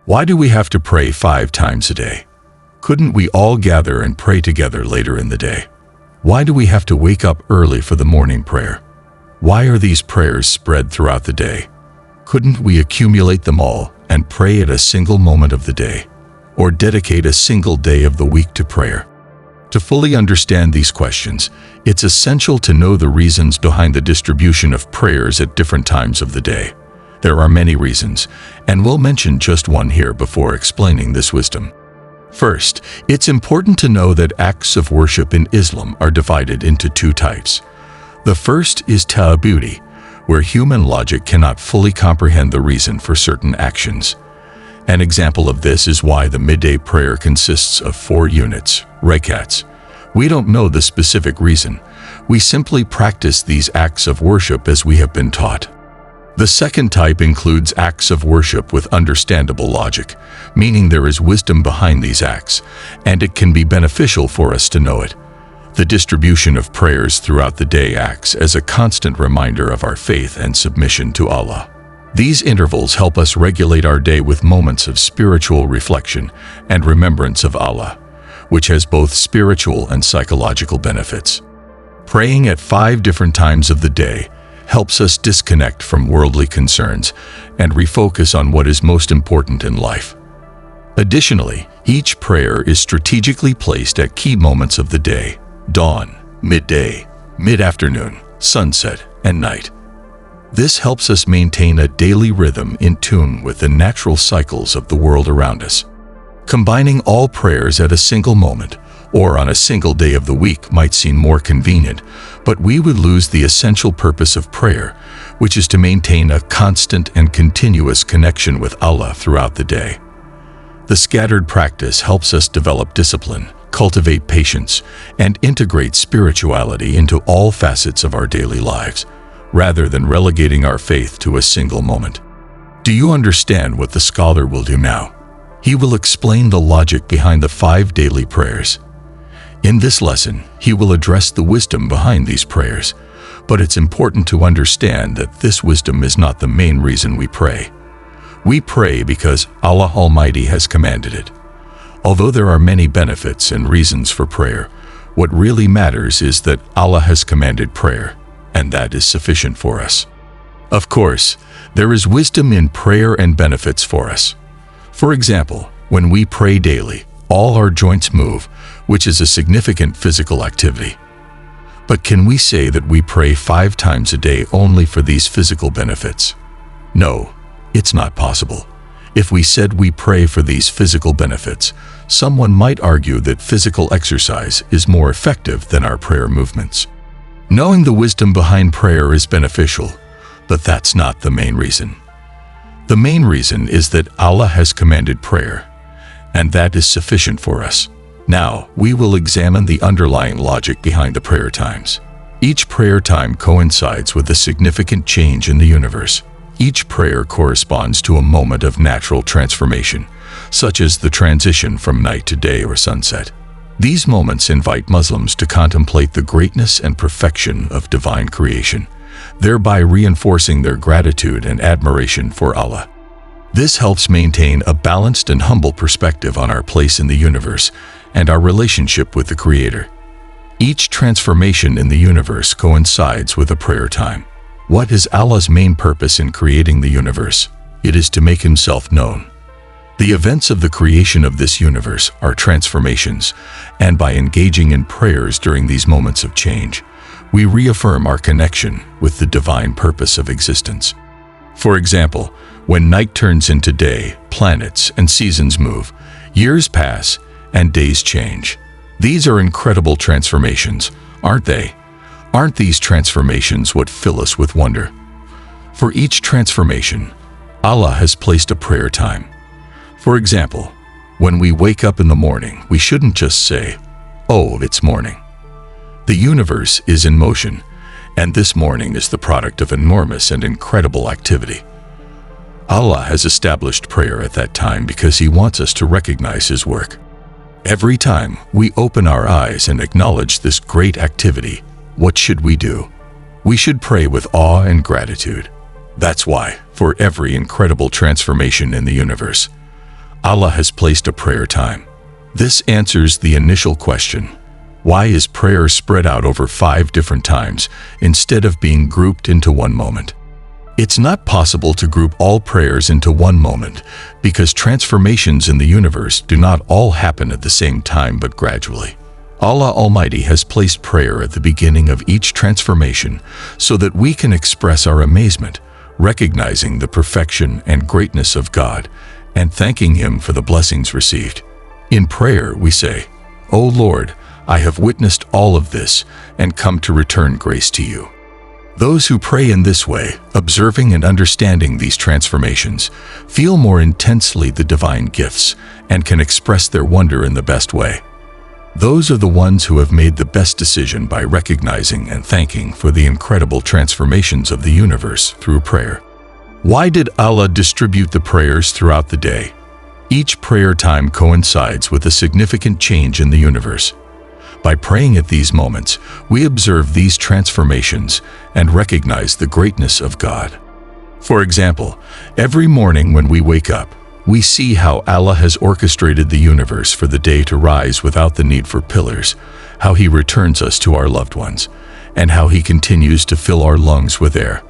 Why do we have to pray 5 times a day? Couldn't we all gather and pray together later in the day? Why do we have to wake up early for the morning prayer? Why are these prayers spread throughout the day? Couldn't we accumulate them all and pray at a single moment of the day, or dedicate a single day of the week to prayer? To fully understand these questions, it's essential to know the reasons behind the distribution of prayers at different times of the day. There are many reasons, and we'll mention just one here before explaining this wisdom. First, it's important to know that acts of worship in Islam are divided into 2 types. The first is Taabbudi, where human logic cannot fully comprehend the reason for certain actions. An example of this is why the midday prayer consists of 4 units, rakats. We don't know the specific reason. We simply practice these acts of worship as we have been taught. The second type includes acts of worship with understandable logic, meaning there is wisdom behind these acts, and it can be beneficial for us to know it. The distribution of prayers throughout the day acts as a constant reminder of our faith and submission to Allah. These intervals help us regulate our day with moments of spiritual reflection and remembrance of Allah, which has both spiritual and psychological benefits. Praying at 5 different times of the day helps us disconnect from worldly concerns and refocus on what is most important in life. Additionally, each prayer is strategically placed at key moments of the day: dawn, midday, mid-afternoon, sunset, and night. This helps us maintain a daily rhythm in tune with the natural cycles of the world around us. Combining all prayers at a single moment or on a single day of the week might seem more convenient, but we would lose the essential purpose of prayer, which is to maintain a constant and continuous connection with Allah throughout the day. The scattered practice helps us develop discipline, cultivate patience, and integrate spirituality into all facets of our daily lives, rather than relegating our faith to a single moment. Do you understand what the scholar will do now? He will explain the logic behind the 5 daily prayers. In this lesson, he will address the wisdom behind these prayers, but it's important to understand that this wisdom is not the main reason we pray. We pray because Allah Almighty has commanded it. Although there are many benefits and reasons for prayer, what really matters is that Allah has commanded prayer, and that is sufficient for us. Of course, there is wisdom in prayer and benefits for us. For example, when we pray daily, all our joints move, which is a significant physical activity. But can we say that we pray 5 times a day only for these physical benefits? No, it's not possible. If we said we pray for these physical benefits, someone might argue that physical exercise is more effective than our prayer movements. Knowing the wisdom behind prayer is beneficial, but that's not the main reason. The main reason is that Allah has commanded prayer, and that is sufficient for us. Now, we will examine the underlying logic behind the prayer times. Each prayer time coincides with a significant change in the universe. Each prayer corresponds to a moment of natural transformation, such as the transition from night to day or sunset. These moments invite Muslims to contemplate the greatness and perfection of divine creation, thereby reinforcing their gratitude and admiration for Allah. This helps maintain a balanced and humble perspective on our place in the universe and our relationship with the Creator. Each transformation in the universe coincides with a prayer time. What is Allah's main purpose in creating the universe? It is to make Himself known. The events of the creation of this universe are transformations, and by engaging in prayers during these moments of change, we reaffirm our connection with the divine purpose of existence. For example, when night turns into day, planets and seasons move, years pass, and days change. These are incredible transformations, aren't they? Aren't these transformations what fill us with wonder? For each transformation, Allah has placed a prayer time. For example, when we wake up in the morning, we shouldn't just say, "Oh, it's morning." The universe is in motion, and this morning is the product of enormous and incredible activity. Allah has established prayer at that time because He wants us to recognize His work. Every time we open our eyes and acknowledge this great activity, what should we do? We should pray with awe and gratitude. That's why, for every incredible transformation in the universe, Allah has placed a prayer time. This answers the initial question: why is prayer spread out over 5 different times instead of being grouped into one moment? It's not possible to group all prayers into one moment because transformations in the universe do not all happen at the same time but gradually. Allah Almighty has placed prayer at the beginning of each transformation so that we can express our amazement, recognizing the perfection and greatness of God, and thanking Him for the blessings received. In prayer we say, "O Lord, I have witnessed all of this and come to return grace to you." Those who pray in this way, observing and understanding these transformations, feel more intensely the divine gifts and can express their wonder in the best way. Those are the ones who have made the best decision by recognizing and thanking for the incredible transformations of the universe through prayer. Why did Allah distribute the prayers throughout the day? Each prayer time coincides with a significant change in the universe. By praying at these moments, we observe these transformations and recognize the greatness of God. For example, every morning when we wake up, we see how Allah has orchestrated the universe for the day to rise without the need for pillars, how He returns us to our loved ones, and how He continues to fill our lungs with air.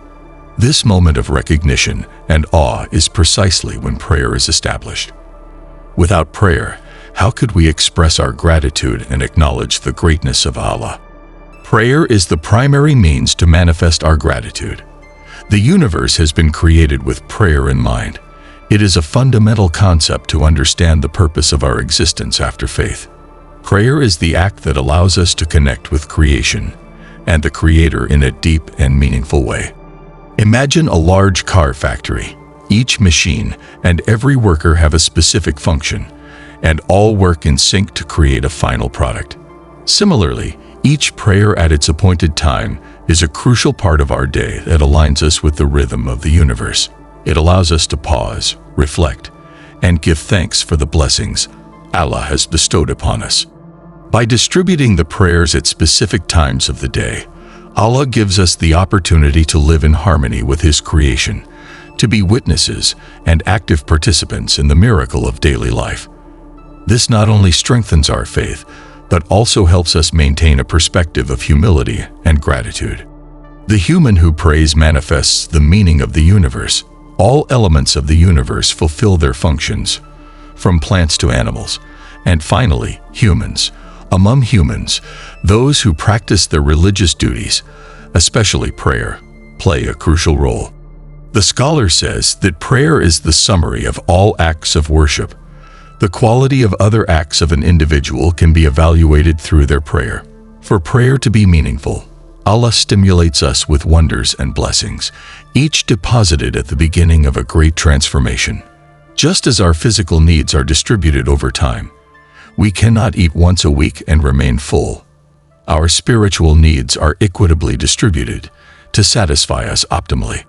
This moment of recognition and awe is precisely when prayer is established. Without prayer, how could we express our gratitude and acknowledge the greatness of Allah? Prayer is the primary means to manifest our gratitude. The universe has been created with prayer in mind. It is a fundamental concept to understand the purpose of our existence after faith. Prayer is the act that allows us to connect with creation and the Creator in a deep and meaningful way. Imagine a large car factory. Each machine and every worker have a specific function, and all work in sync to create a final product. Similarly, each prayer at its appointed time is a crucial part of our day that aligns us with the rhythm of the universe. It allows us to pause, reflect, and give thanks for the blessings Allah has bestowed upon us. By distributing the prayers at specific times of the day, Allah gives us the opportunity to live in harmony with His creation, to be witnesses and active participants in the miracle of daily life. This not only strengthens our faith, but also helps us maintain a perspective of humility and gratitude. The human who prays manifests the meaning of the universe. All elements of the universe fulfill their functions, from plants to animals, and finally, humans. Among humans, those who practice their religious duties, especially prayer, play a crucial role. The scholar says that prayer is the summary of all acts of worship. The quality of other acts of an individual can be evaluated through their prayer. For prayer to be meaningful, Allah stimulates us with wonders and blessings, each deposited at the beginning of a great transformation. Just as our physical needs are distributed over time, we cannot eat once a week and remain full. Our spiritual needs are equitably distributed to satisfy us optimally.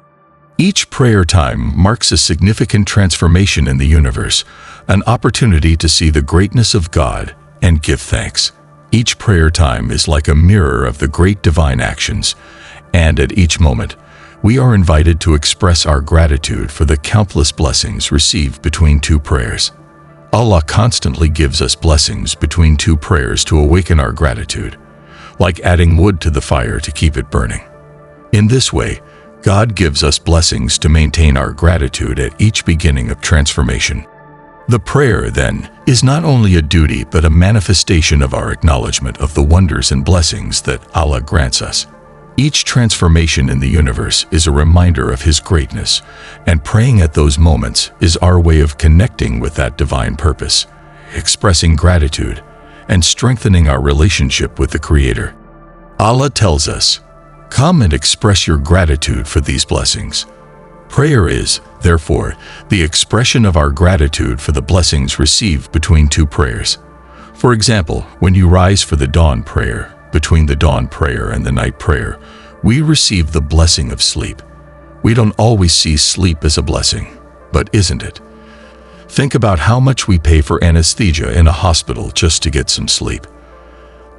Each prayer time marks a significant transformation in the universe, an opportunity to see the greatness of God and give thanks. Each prayer time is like a mirror of the great divine actions, and at each moment, we are invited to express our gratitude for the countless blessings received between 2 prayers. Allah constantly gives us blessings between 2 prayers to awaken our gratitude, like adding wood to the fire to keep it burning. In this way, God gives us blessings to maintain our gratitude at each beginning of transformation. The prayer, then, is not only a duty but a manifestation of our acknowledgement of the wonders and blessings that Allah grants us. Each transformation in the universe is a reminder of His greatness, and praying at those moments is our way of connecting with that divine purpose, expressing gratitude, and strengthening our relationship with the Creator. Allah tells us, "Come and express your gratitude for these blessings." Prayer is, therefore, the expression of our gratitude for the blessings received between 2 prayers. For example, when you rise for the dawn prayer, between the dawn prayer and the night prayer, we receive the blessing of sleep. We don't always see sleep as a blessing, but isn't it? Think about how much we pay for anesthesia in a hospital just to get some sleep.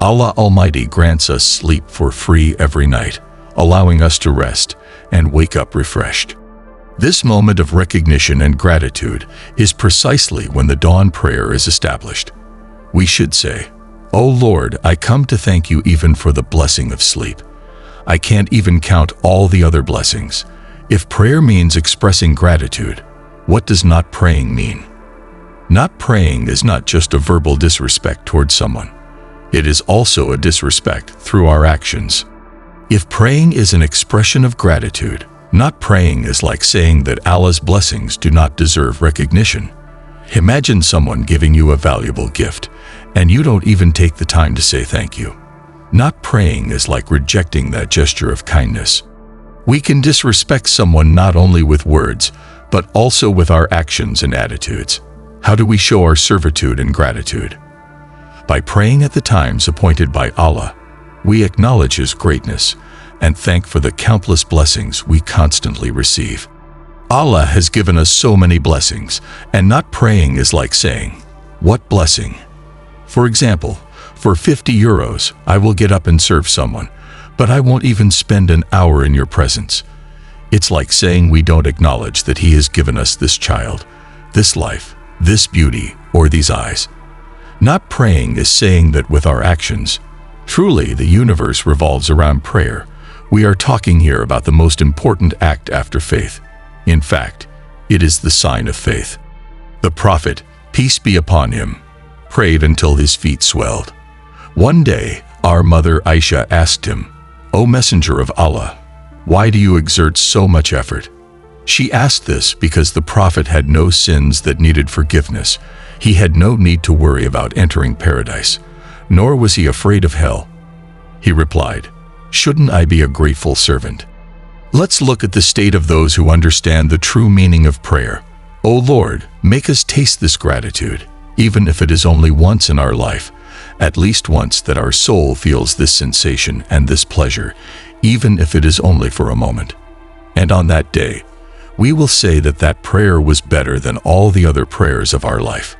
Allah Almighty grants us sleep for free every night, allowing us to rest and wake up refreshed. This moment of recognition and gratitude is precisely when the dawn prayer is established. We should say, "O Lord, I come to thank you even for the blessing of sleep. I can't even count all the other blessings." If prayer means expressing gratitude, what does not praying mean? Not praying is not just a verbal disrespect towards someone. It is also a disrespect through our actions. If praying is an expression of gratitude, not praying is like saying that Allah's blessings do not deserve recognition. Imagine someone giving you a valuable gift, and you don't even take the time to say thank you. Not praying is like rejecting that gesture of kindness. We can disrespect someone not only with words, but also with our actions and attitudes. How do we show our servitude and gratitude? By praying at the times appointed by Allah, we acknowledge His greatness and thank for the countless blessings we constantly receive. Allah has given us so many blessings, and not praying is like saying, "What blessing?" For example, for 50 euros, I will get up and serve someone, but I won't even spend an hour in your presence. It's like saying we don't acknowledge that He has given us this child, this life, this beauty, or these eyes. Not praying is saying that with our actions. Truly, the universe revolves around prayer. We are talking here about the most important act after faith. In fact, it is the sign of faith. The Prophet, peace be upon him, prayed until his feet swelled. One day, our mother Aisha asked him, "O Messenger of Allah, why do you exert so much effort?" She asked this because the Prophet had no sins that needed forgiveness. He had no need to worry about entering paradise, nor was he afraid of hell. He replied, "Shouldn't I be a grateful servant?" Let's look at the state of those who understand the true meaning of prayer. O Lord, make us taste this gratitude, even if it is only once in our life, at least once that our soul feels this sensation and this pleasure, even if it is only for a moment. And on that day, we will say that that prayer was better than all the other prayers of our life.